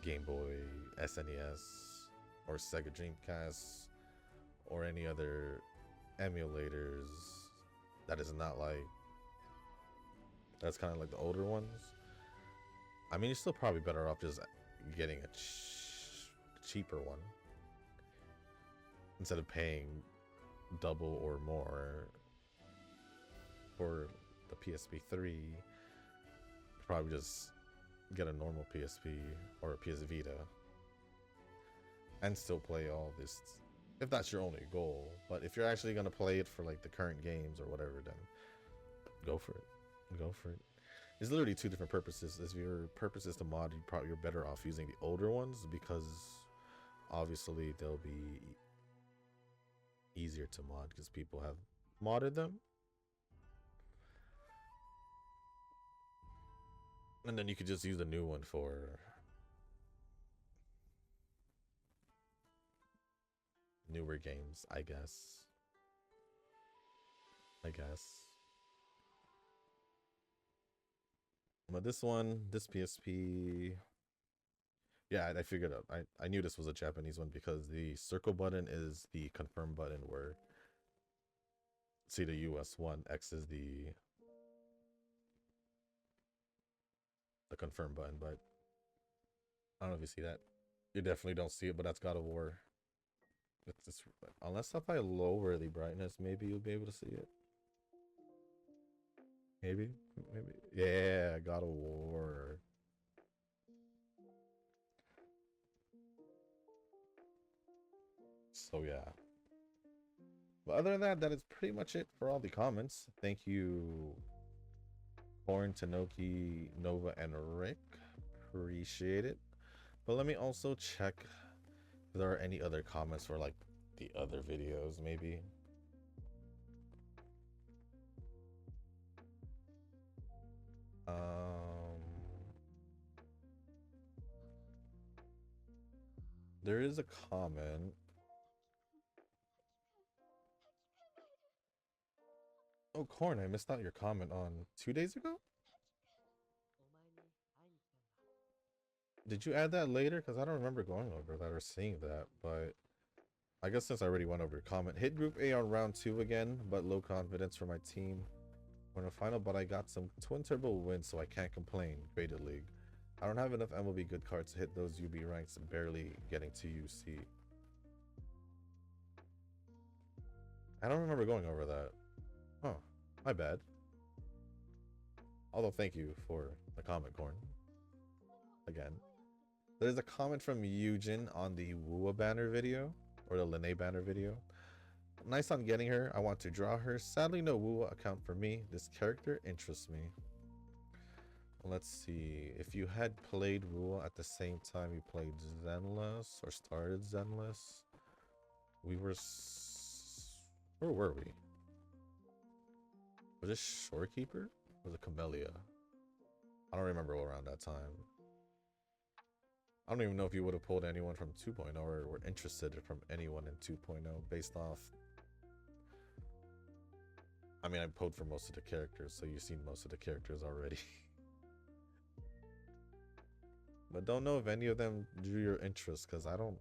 Game Boy, SNES, or Sega Dreamcast, or any other emulators that is not like, that's kind of like the older ones, I mean, you're still probably better off just getting a cheaper one instead of paying double or more for the PSP 3. Probably just get a normal PSP or a PS Vita and still play all this if that's your only goal. But if you're actually going to play it for like the current games or whatever, then go for it. Go for it. It's literally two different purposes. If your purpose is to mod, you're better off using the older ones because obviously they'll be easier to mod because people have modded them. And then you could just use the new one for newer games, I guess. But this one, this PSP, yeah, I figured out. I knew this was a Japanese one because the circle button is the confirm button where see the US one, X is the confirm button, but I don't know if you see that. You definitely don't see it, but that's God of War. It's just, unless if I lower the brightness, maybe you'll be able to see it. Maybe. Yeah, God of War. So yeah. But other than that, that is pretty much it for all the comments. Thank you, Corn, Tanoki, Nova, and Rick. Appreciate it. But let me also check if there are any other comments for like the other videos, maybe. There is a comment. Oh, Corn, I missed out your comment on 2 days ago? Did you add that later? Because I don't remember going over that or seeing that, but I guess since I already went over your comment. Hit Group A on round 2 again, but low confidence for my team. We're in a final, but I got some twin turbo wins, so I can't complain. Graded League. I don't have enough MLB good cards to hit those UB ranks, barely getting to UC. I don't remember going over that. Oh, my bad. Although, thank you for the comment, Corn. Again. There's a comment from Eugen on the Wua banner video, or the Lene banner video. Nice on getting her. I want to draw her. Sadly, no Wua account for me. This character interests me. Let's see. If you had played Wua at the same time you played Zenless, or started Zenless, we were... Where were we? Was it Shorekeeper? Or was it Camellia? I don't remember around that time. I don't even know if you would have pulled anyone from 2.0 or were interested from anyone in 2.0 based off... I mean, I pulled for most of the characters, so you've seen most of the characters already. But don't know if any of them drew your interest, because I don't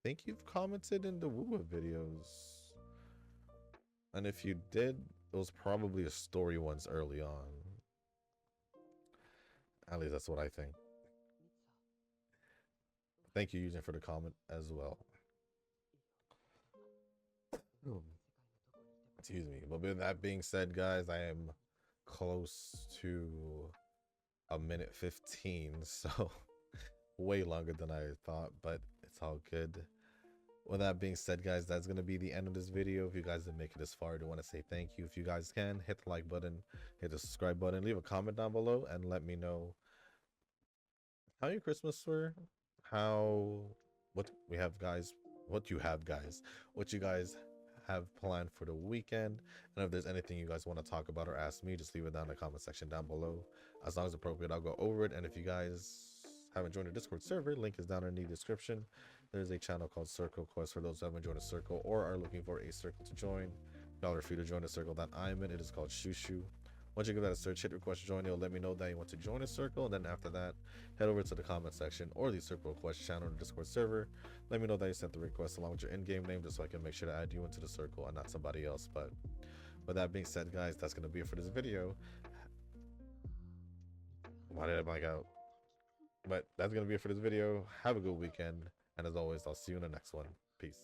think you've commented in the Woo videos. And if you did, it was probably the story ones early on. At least that's what I think. Thank you, Eugen, for the comment as well. Excuse me. But with that being said, guys, I am close to a minute 15, so way longer than I thought, but it's all good. With that being said, guys, that's going to be the end of this video. If you guys didn't make it this far, I do want to say thank you. If you guys can, hit the like button, hit the subscribe button, leave a comment down below, and let me know how your Christmas were, what you have, guys, what you guys have planned for the weekend, and if there's anything you guys want to talk about or ask me, just leave it down in the comment section down below. As long as appropriate, I'll go over it. And if you guys haven't joined the Discord server, link is down in the description. There's a channel called Circle Quest for those who haven't joined a circle or are looking for a circle to join. Y'all are free to join the circle that I'm in. It is called Shushu. Once you give that a search, hit request to join, it'll let me know that you want to join a circle, and then after that, head over to the comment section or the circle request channel in the Discord server. Let me know that you sent the request along with your in-game name, just so I can make sure to add you into the circle and not somebody else. But with that being said, guys, that's going to be it for this video. Why did I blank out? But that's going to be it for this video. Have a good weekend, and as always, I'll see you in the next one. Peace.